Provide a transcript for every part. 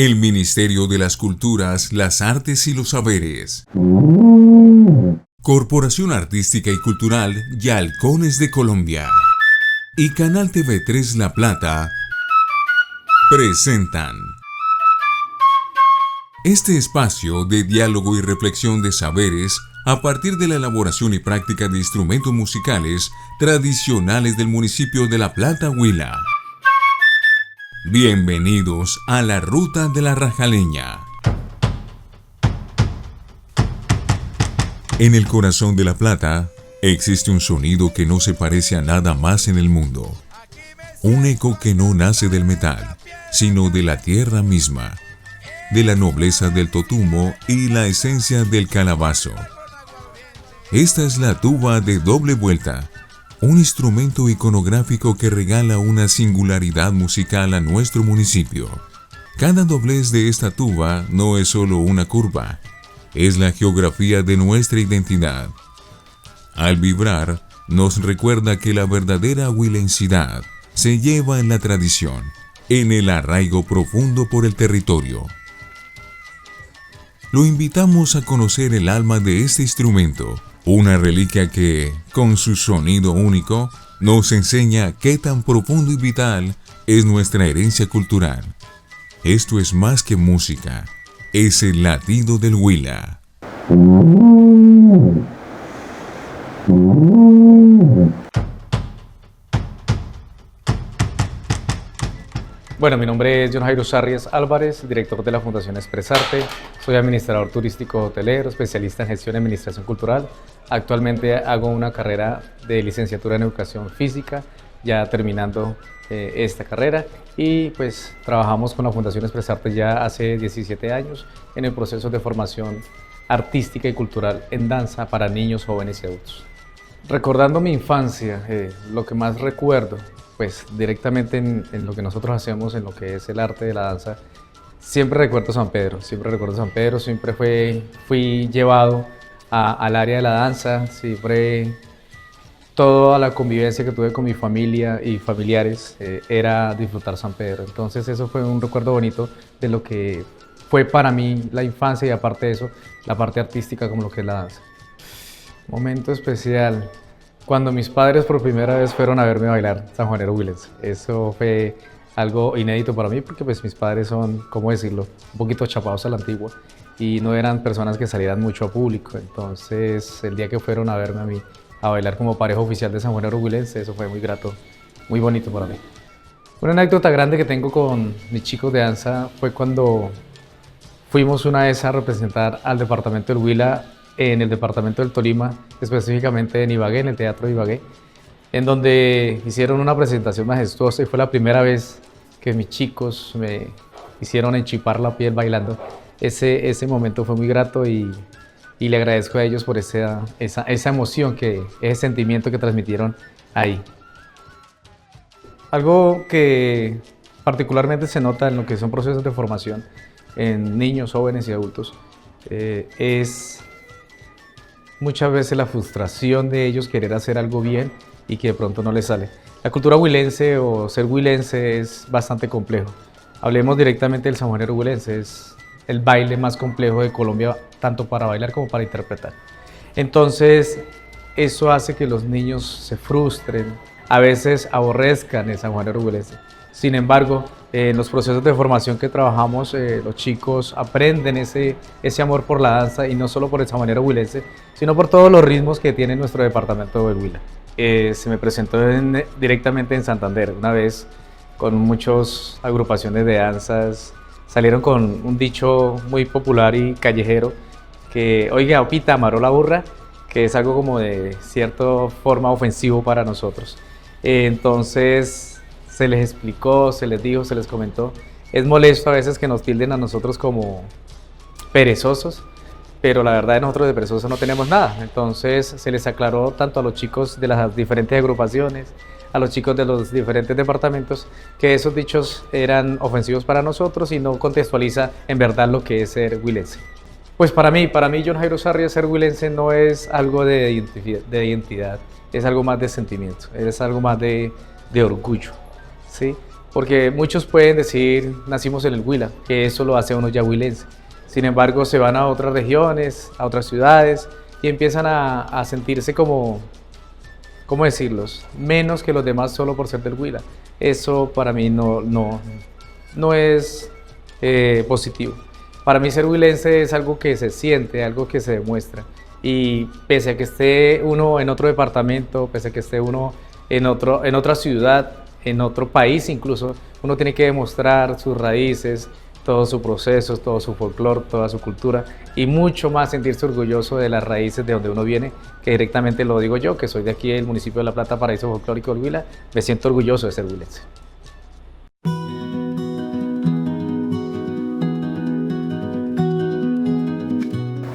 El Ministerio de las Culturas, las Artes y los Saberes. Corporación Artística y Cultural Yalcones de Colombia. Y Canal TV3 La Plata presentan este espacio de diálogo y reflexión de saberes a partir de la elaboración y práctica de instrumentos musicales tradicionales del municipio de La Plata, Huila. Bienvenidos a la Ruta de la Rajaleña. En el corazón de La Plata existe un sonido que no se parece a nada más en el mundo. Un eco que no nace del metal, sino de la tierra misma, de la nobleza del totumo y la esencia del calabazo. Esta es la tuba de doble vuelta, un instrumento iconográfico que regala una singularidad musical a nuestro municipio. Cada doblez de esta tuba no es solo una curva, es la geografía de nuestra identidad. Al vibrar, nos recuerda que la verdadera huilensidad se lleva en la tradición, en el arraigo profundo por el territorio. Lo invitamos a conocer el alma de este instrumento, una reliquia que, con su sonido único, nos enseña qué tan profundo y vital es nuestra herencia cultural. Esto es más que música, es el latido del Huila. Bueno, mi nombre es John Jairo Sarries Álvarez, director de la Fundación Expresarte. Soy administrador turístico hotelero, especialista en gestión y administración cultural. Actualmente hago una carrera de licenciatura en educación física, ya terminando esta carrera. Y pues trabajamos con la Fundación Expresarte ya hace 17 años en el proceso de formación artística y cultural en danza para niños, jóvenes y adultos. Recordando mi infancia, lo que más recuerdo, pues directamente en lo que nosotros hacemos, en lo que es el arte de la danza, siempre recuerdo San Pedro, siempre fui llevado al área de la danza, siempre toda la convivencia que tuve con mi familia y familiares era disfrutar San Pedro. Entonces eso fue un recuerdo bonito de lo que fue para mí la infancia y aparte de eso, la parte artística como lo que es la danza. Momento especial. Cuando mis padres por primera vez fueron a verme bailar sanjuanero huilense. Eso fue algo inédito para mí porque pues mis padres son, ¿cómo decirlo?, un poquito chapados a la antigua y no eran personas que salieran mucho a público. Entonces el día que fueron a verme a mí a bailar como pareja oficial de sanjuanero huilense, eso fue muy grato, muy bonito para mí. Una anécdota grande que tengo con mis chicos de danza fue cuando fuimos una vez a representar al departamento del Huila en el departamento del Tolima, específicamente en Ibagué, en el Teatro de Ibagué, en donde hicieron una presentación majestuosa y fue la primera vez que mis chicos me hicieron enchipar la piel bailando. Ese momento fue muy grato y le agradezco a ellos por esa emoción, ese sentimiento que transmitieron ahí. Algo que particularmente se nota en lo que son procesos de formación en niños, jóvenes y adultos es muchas veces la frustración de ellos querer hacer algo bien y que de pronto no les sale. La cultura huilense o ser huilense es bastante complejo. Hablemos directamente del sanjuanero huilense, es el baile más complejo de Colombia, tanto para bailar como para interpretar. Entonces, eso hace que los niños se frustren, a veces aborrezcan el sanjuanero huilense. Sin embargo, en los procesos de formación que trabajamos, los chicos aprenden ese amor por la danza y no solo por el sanjuanero huilense, sino por todos los ritmos que tiene nuestro departamento del Huila. Se me presentó directamente en Santander, una vez con muchas agrupaciones de danzas, salieron con un dicho muy popular y callejero que, oiga, opita, amarró la burra, que es algo como de cierta forma ofensivo para nosotros. Entonces, se les explicó, se les dijo, se les comentó. Es molesto a veces que nos tilden a nosotros como perezosos, pero la verdad nosotros de perezosos no tenemos nada. Entonces se les aclaró tanto a los chicos de las diferentes agrupaciones, a los chicos de los diferentes departamentos, que esos dichos eran ofensivos para nosotros y no contextualiza en verdad lo que es ser huilense. Pues para mí John Jairo Sarries, ser huilense no es algo de identidad, es algo más de sentimiento, es algo más de orgullo. ¿Sí? Porque muchos pueden decir, nacimos en el Huila, que eso lo hace uno ya huilense. Sin embargo, se van a otras regiones, a otras ciudades y empiezan a sentirse como, ¿cómo decirlos? Menos que los demás solo por ser del Huila. Eso para mí no es positivo. Para mí ser huilense es algo que se siente, algo que se demuestra. Y pese a que esté uno en otro departamento, pese a que esté uno en otra ciudad, en otro país incluso, uno tiene que demostrar sus raíces, todos sus procesos, todo su folclore, toda su cultura y mucho más sentirse orgulloso de las raíces de donde uno viene, que directamente lo digo yo, que soy de aquí del municipio de La Plata, paraíso folclórico del Huila, me siento orgulloso de ser huilense.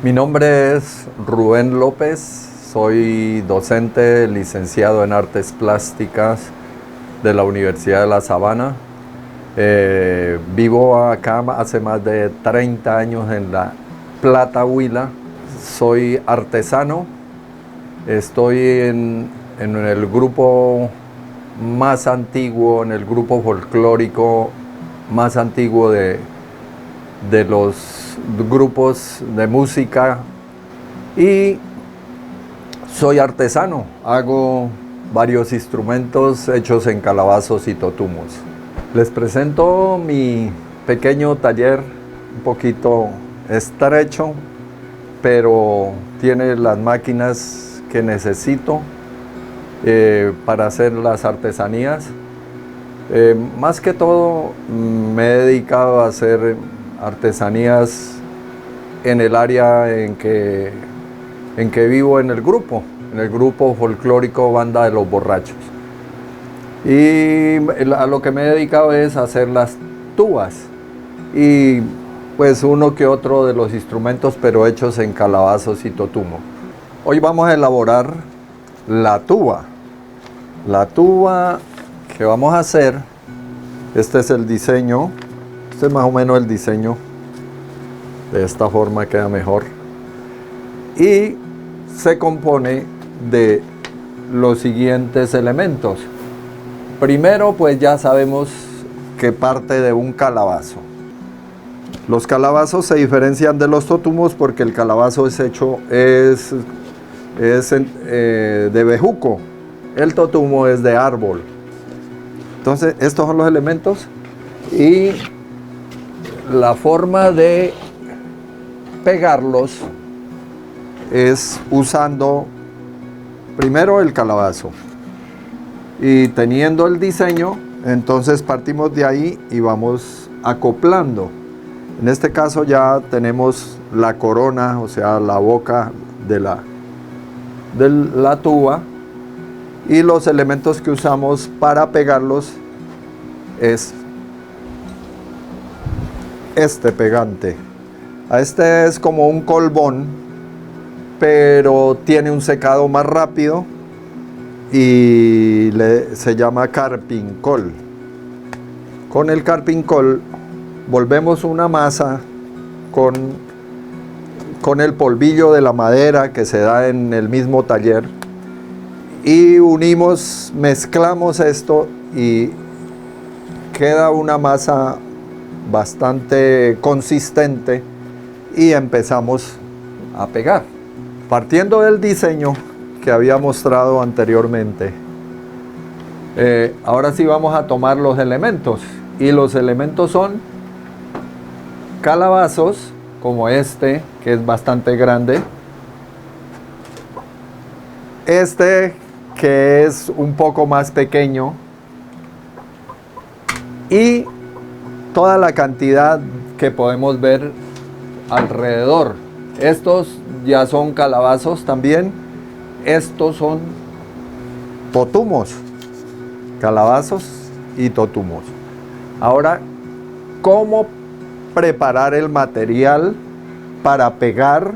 Mi nombre es Rubén López, soy docente licenciado en Artes Plásticas de la Universidad de La Sabana. Vivo acá hace más de 30 años en La Plata, Huila. Soy artesano, estoy en el grupo más antiguo, en el grupo folclórico más antiguo de los grupos de música y soy artesano, hago varios instrumentos hechos en calabazos y totumos. Les presento mi pequeño taller, un poquito estrecho, pero tiene las máquinas que necesito para hacer las artesanías. Más que todo me he dedicado a hacer artesanías en el área en que vivo en el grupo folclórico Banda de los Borrachos. Y a lo que me he dedicado es a hacer las tubas y pues uno que otro de los instrumentos, pero hechos en calabazos y totumo. Hoy vamos a elaborar la tuba. La tuba que vamos a hacer, este es el diseño. Este es más o menos el diseño, de esta forma queda mejor, y se compone de los siguientes elementos. Primero, pues ya sabemos que parte de un calabazo. Los calabazos se diferencian de los totumos porque el calabazo es de bejuco, el totumo es de árbol. Entonces estos son los elementos y la forma de pegarlos es usando primero el calabazo y teniendo el diseño, entonces partimos de ahí y vamos acoplando. En este caso ya tenemos la corona, o sea, la boca de la tuba, y los elementos que usamos para pegarlos es este pegante. Este es como un colbón, pero tiene un secado más rápido y se llama carpincol. Con el carpincol volvemos una masa con el polvillo de la madera que se da en el mismo taller y unimos, mezclamos esto y queda una masa bastante consistente y empezamos a pegar. Partiendo del diseño que había mostrado anteriormente, ahora sí vamos a tomar los elementos, y los elementos son calabazos como este, que es bastante grande, este que es un poco más pequeño, y toda la cantidad que podemos ver alrededor. Estos ya son calabazos también, estos son totumos, calabazos y totumos. Ahora, ¿cómo preparar el material para pegar?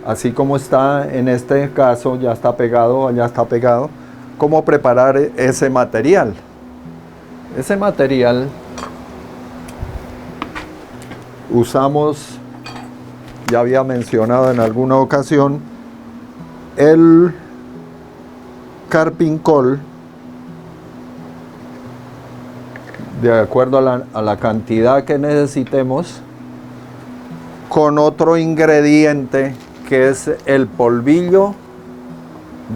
Así como está en este caso, ya está pegado, allá está pegado. ¿Cómo preparar ese material? Ese material usamos, ya había mencionado en alguna ocasión, el carpincol de acuerdo a la cantidad que necesitemos, con otro ingrediente que es el polvillo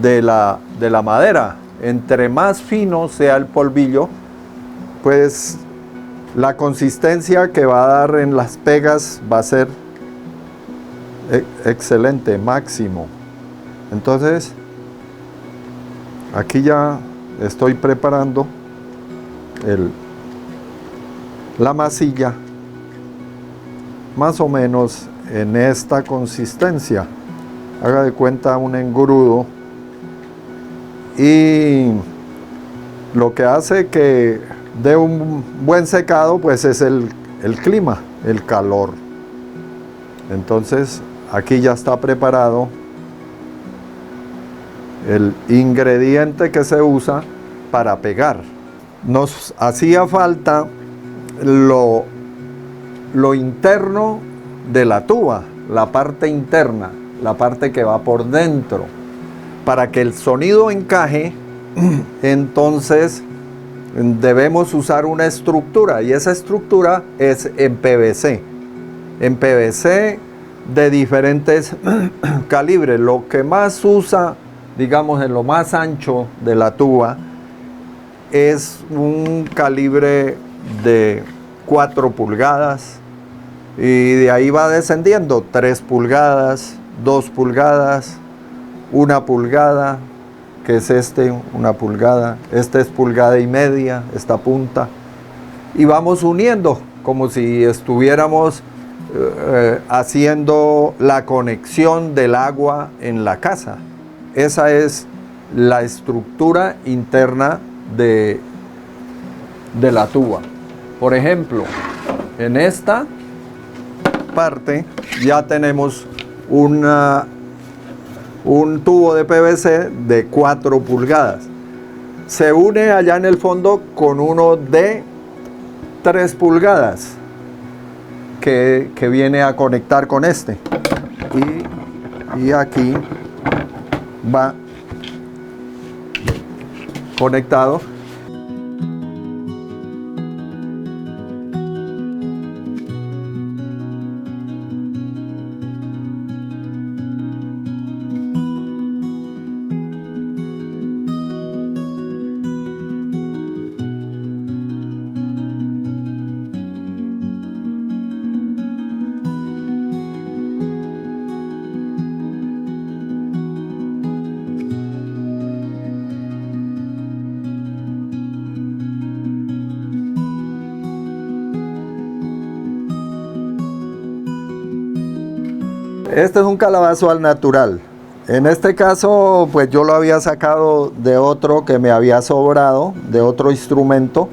de la madera. Entre más fino sea el polvillo, pues la consistencia que va a dar en las pegas va a ser excelente, máximo. Entonces, aquí ya estoy preparando la masilla, más o menos en esta consistencia. Haga de cuenta un engrudo, y lo que hace que dé un buen secado pues es el clima, el calor. Entonces aquí ya está preparado el ingrediente que se usa para pegar. Nos hacía falta lo interno de la tuba, la parte interna, la parte que va por dentro. Para que el sonido encaje, entonces debemos usar una estructura, y esa estructura es en PVC. En PVC de diferentes calibres. Lo que más usa, digamos, en lo más ancho de la tuba, es un calibre de 4 pulgadas, y de ahí va descendiendo 3 pulgadas, 2 pulgadas, 1 pulgada, que es 1 pulgada, este es 1,5 pulgadas, esta punta, y vamos uniendo como si estuviéramos haciendo la conexión del agua en la casa. Esa es la estructura interna de la tuba. Por ejemplo, en esta parte ya tenemos un tubo de PVC de 4 pulgadas. Se une allá en el fondo con uno de 3 pulgadas que viene a conectar con este. Y aquí va conectado. Este es un calabazo al natural. En este caso, pues yo lo había sacado de otro que me había sobrado, de otro instrumento,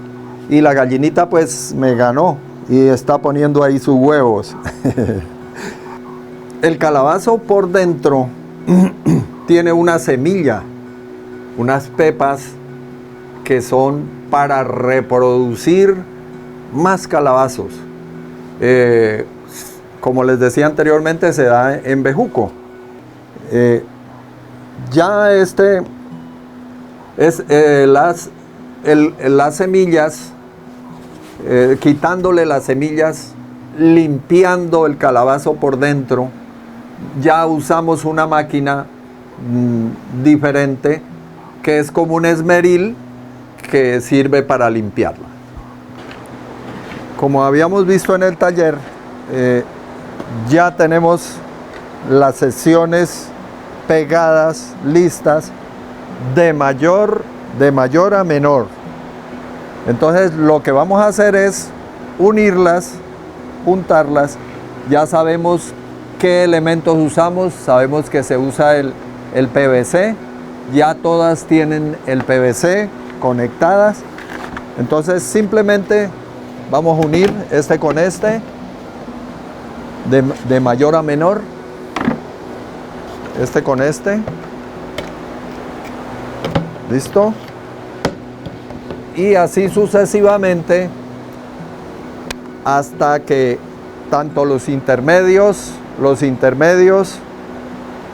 y la gallinita pues me ganó y está poniendo ahí sus huevos. El calabazo por dentro tiene una semilla, unas pepas que son para reproducir más calabazos. Como les decía anteriormente, se da en bejuco. Ya es las semillas, quitándole las semillas, limpiando el calabazo por dentro, ya usamos una máquina diferente, que es como un esmeril que sirve para limpiarla. Como habíamos visto en el taller, ya tenemos las secciones pegadas, listas, de mayor a menor. Entonces lo que vamos a hacer es unirlas, juntarlas. Ya sabemos qué elementos usamos, sabemos que se usa el PVC, ya todas tienen el PVC conectadas. Entonces simplemente vamos a unir este con este, de mayor a menor, este con este, listo, y así sucesivamente hasta que tanto los intermedios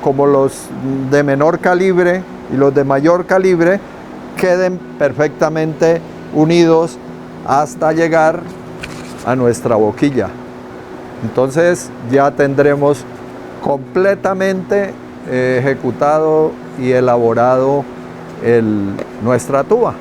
como los de menor calibre y los de mayor calibre queden perfectamente unidos hasta llegar a nuestra boquilla. Entonces ya tendremos completamente ejecutado y elaborado nuestra tuba.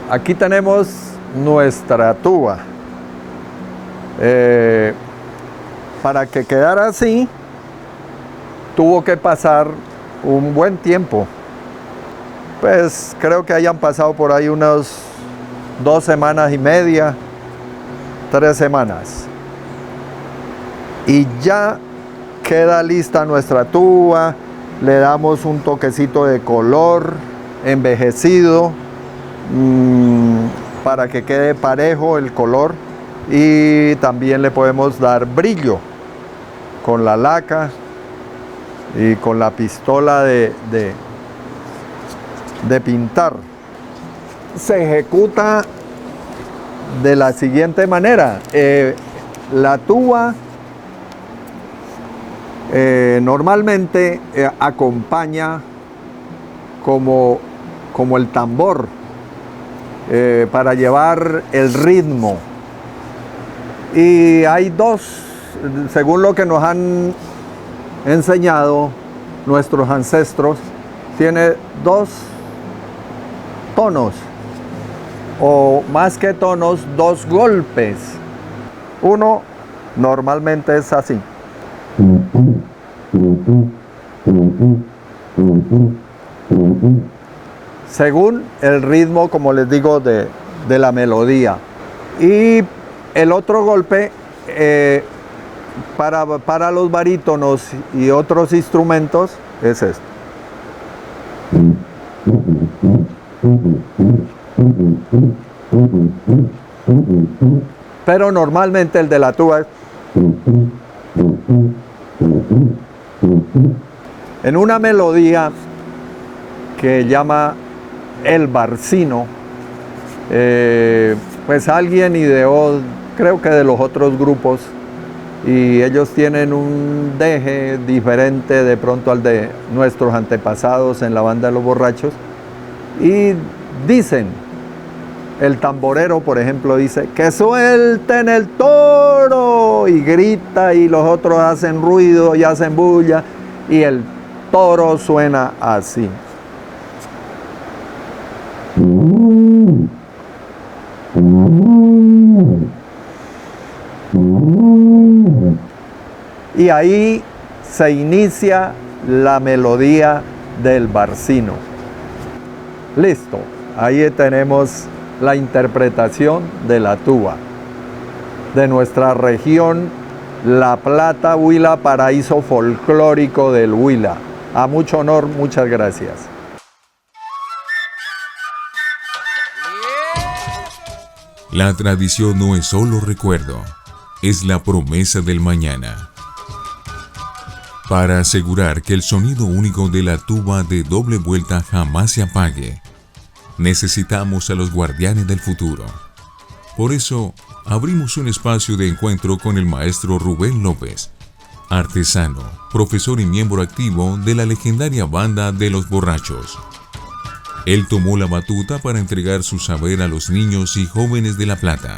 Aquí tenemos nuestra tuba. Para que quedara así, tuvo que pasar un buen tiempo. Pues creo que hayan pasado por ahí unas 2 semanas y media, 3 semanas. Y ya queda lista nuestra tuba. Le damos un toquecito de color envejecido, para que quede parejo el color, y también le podemos dar brillo con la laca y con la pistola de pintar. Se ejecuta de la siguiente manera. La tuba normalmente acompaña como el tambor, para llevar el ritmo. Y hay dos, según lo que nos han enseñado nuestros ancestros, tiene 2 tonos, o más que tonos, 2 golpes. Uno normalmente es así. Según el ritmo, como les digo, de la melodía. Y el otro golpe, para los barítonos y otros instrumentos, es este. Pero normalmente el de la tuba es... En una melodía que llama el barcino, pues alguien ideó, creo que de los otros grupos, y ellos tienen un deje diferente de pronto al de nuestros antepasados en la banda de los borrachos, y dicen, el tamborero, por ejemplo, dice, ¡que suelten el toro! Y grita, y los otros hacen ruido y hacen bulla, y el toro suena así. Y ahí se inicia la melodía del barcino. Listo, ahí tenemos la interpretación de la tuba de nuestra región, La Plata, Huila, paraíso folclórico del Huila. A mucho honor, muchas gracias. La tradición no es solo recuerdo, es la promesa del mañana. Para asegurar que el sonido único de la tuba de doble vuelta jamás se apague, necesitamos a los guardianes del futuro. Por eso, abrimos un espacio de encuentro con el maestro Rubén López, artesano, profesor y miembro activo de la legendaria banda de los borrachos. Él tomó la batuta para entregar su saber a los niños y jóvenes de La Plata.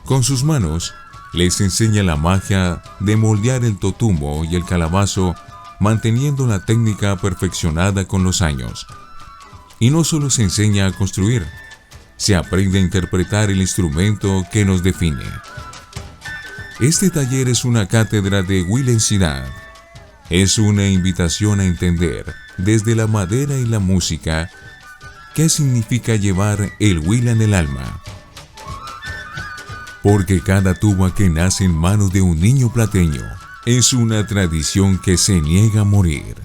Con sus manos, les enseña la magia de moldear el totumbo y el calabazo, manteniendo la técnica perfeccionada con los años. Y no solo se enseña a construir, se aprende a interpretar el instrumento que nos define. Este taller es una cátedra de huilensidad. Es una invitación a entender, desde la madera y la música, qué significa llevar el huila en el alma. Porque cada tuba que nace en manos de un niño plateño es una tradición que se niega a morir.